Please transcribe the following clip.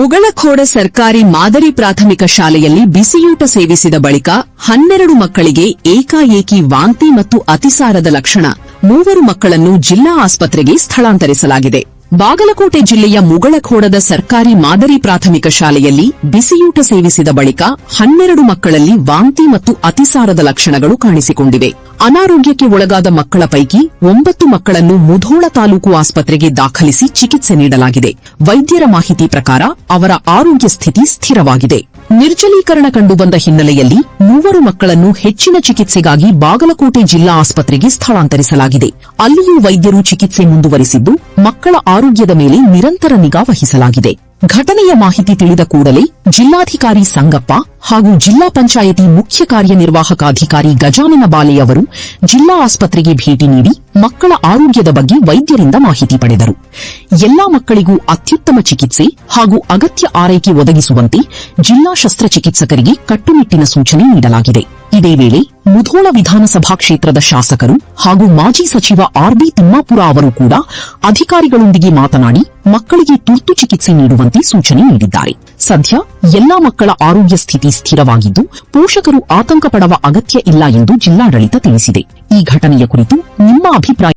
ಮುಗಳಖೋಡ ಸರ್ಕಾರಿ ಮಾದರಿ ಪ್ರಾಥಮಿಕ ಶಾಲೆಯಲ್ಲಿ ಬಿಸಿಯೂಟ ಸೇವಿಸಿದ ಬಳಿಕ 12 ಮಕ್ಕಳಿಗೆ ಏಕಾಏಕಿ ವಾಂತಿ ಮತ್ತು ಅತಿಸಾರದ ಲಕ್ಷಣ. 3 ಮಕ್ಕಳನ್ನು ಜಿಲ್ಲಾ ಆಸ್ಪತ್ರೆಗೆ ಸ್ಥಳಾಂತರಿಸಲಾಗಿದೆ. ಬಾಗಲಕೋಟೆ ಜಿಲ್ಲೆಯ ಮುಗಳಖೋಡದ ಸರ್ಕಾರಿ ಮಾದರಿ ಪ್ರಾಥಮಿಕ ಶಾಲೆಯಲ್ಲಿ ಬಿಸಿಯೂಟ ಸೇವಿಸಿದ ಬಳಿಕ 12 ಮಕ್ಕಳಲ್ಲಿ ವಾಂತಿ ಮತ್ತು ಅತಿಸಾರದ ಲಕ್ಷಣಗಳು ಕಾಣಿಸಿಕೊಂಡಿವೆ. ಅನಾರೋಗ್ಯಕ್ಕೆ ಒಳಗಾದ ಮಕ್ಕಳ ಪೈಕಿ 9 ಮಕ್ಕಳನ್ನು ಮುಧೋಳ ತಾಲೂಕು ಆಸ್ಪತ್ರೆಗೆ ದಾಖಲಿಸಿ ಚಿಕಿತ್ಸೆ ನೀಡಲಾಗಿದೆ. ವೈದ್ಯರ ಮಾಹಿತಿ ಪ್ರಕಾರ ಅವರ ಆರೋಗ್ಯ ಸ್ಥಿತಿ ಸ್ಥಿರವಾಗಿದೆ. ನಿರ್ಜಲೀಕರಣ ಕಂಡುಬಂದ ಹಿನ್ನೆಲೆಯಲ್ಲಿ 3 ಮಕ್ಕಳನ್ನು ಹೆಚ್ಚಿನ ಚಿಕಿತ್ಸೆಗಾಗಿ ಬಾಗಲಕೋಟೆ ಜಿಲ್ಲಾ ಆಸ್ಪತ್ರೆಗೆ ಸ್ಥಳಾಂತರಿಸಲಾಗಿದೆ. ಅಲ್ಲಿಯೂ ವೈದ್ಯರು ಚಿಕಿತ್ಸೆ ಮುಂದುವರಿಸಿದ್ದು ಮಕ್ಕಳ ಆರೋಗ್ಯದ ಮೇಲೆ ನಿರಂತರ ನಿಗಾ ವಹಿಸಲಾಗಿದೆ. ಘಟನೆಯ ಮಾಹಿತಿ ತಿಳಿದ ಕೂಡಲೇ ಜಿಲ್ಲಾಧಿಕಾರಿ ಸಂಗಪ್ಪ ಹಾಗೂ ಜಿಲ್ಲಾ ಪಂಚಾಯಿತಿ ಮುಖ್ಯ ಕಾರ್ಯನಿರ್ವಾಹಕಾಧಿಕಾರಿ ಗಜಾನನ ಬಾಲೆ ಅವರು ಜಿಲ್ಲಾ ಆಸ್ಪತ್ರೆಗೆ ಭೇಟಿ ನೀಡಿ ಮಕ್ಕಳ ಆರೋಗ್ಯದ ಬಗ್ಗೆ ವೈದ್ಯರಿಂದ ಮಾಹಿತಿ ಪಡೆದರು. ಎಲ್ಲಾ ಮಕ್ಕಳಿಗೂ ಅತ್ಯುತ್ತಮ ಚಿಕಿತ್ಸೆ ಹಾಗೂ ಅಗತ್ಯ ಆರೈಕೆ ಒದಗಿಸುವಂತೆ ಜಿಲ್ಲಾ ಶಸ್ತ್ರಚಿಕಿತ್ಸಕರಿಗೆ ಕಟ್ಟುನಿಟ್ಟಿನ ಸೂಚನೆ ನೀಡಲಾಗಿದೆ. ಇದೇ ವೇಳೆ ಮುಧೋಳ ವಿಧಾನಸಭಾ ಕ್ಷೇತ್ರದ ಶಾಸಕರು ಹಾಗೂ ಮಾಜಿ ಸಚಿವ ಆರ್ಬಿ ತಿಮ್ಮಾಪುರ ಅವರು ಕೂಡ ಅಧಿಕಾರಿಗಳೊಂದಿಗೆ ಮಾತನಾಡಿ ಮಕ್ಕಳಿಗೆ ತುರ್ತು ಚಿಕಿತ್ಸೆ ನೀಡುವಂತೆ ಸೂಚನೆ ನೀಡಿದ್ದಾರೆ. ಸದ್ಯ ಎಲ್ಲಾ ಮಕ್ಕಳ ಆರೋಗ್ಯ ಸ್ಥಿತಿ ಸ್ಥಿರವಾಗಿದ್ದು ಪೋಷಕರು ಆತಂಕ ಪಡುವ ಅಗತ್ಯ ಇಲ್ಲ ಎಂದು ಜಿಲ್ಲಾಡಳಿತ ತಿಳಿಸಿದೆ. ಈ ಘಟನೆಯ ಕುರಿತು ನಿಮ್ಮ ಅಭಿಪ್ರಾಯ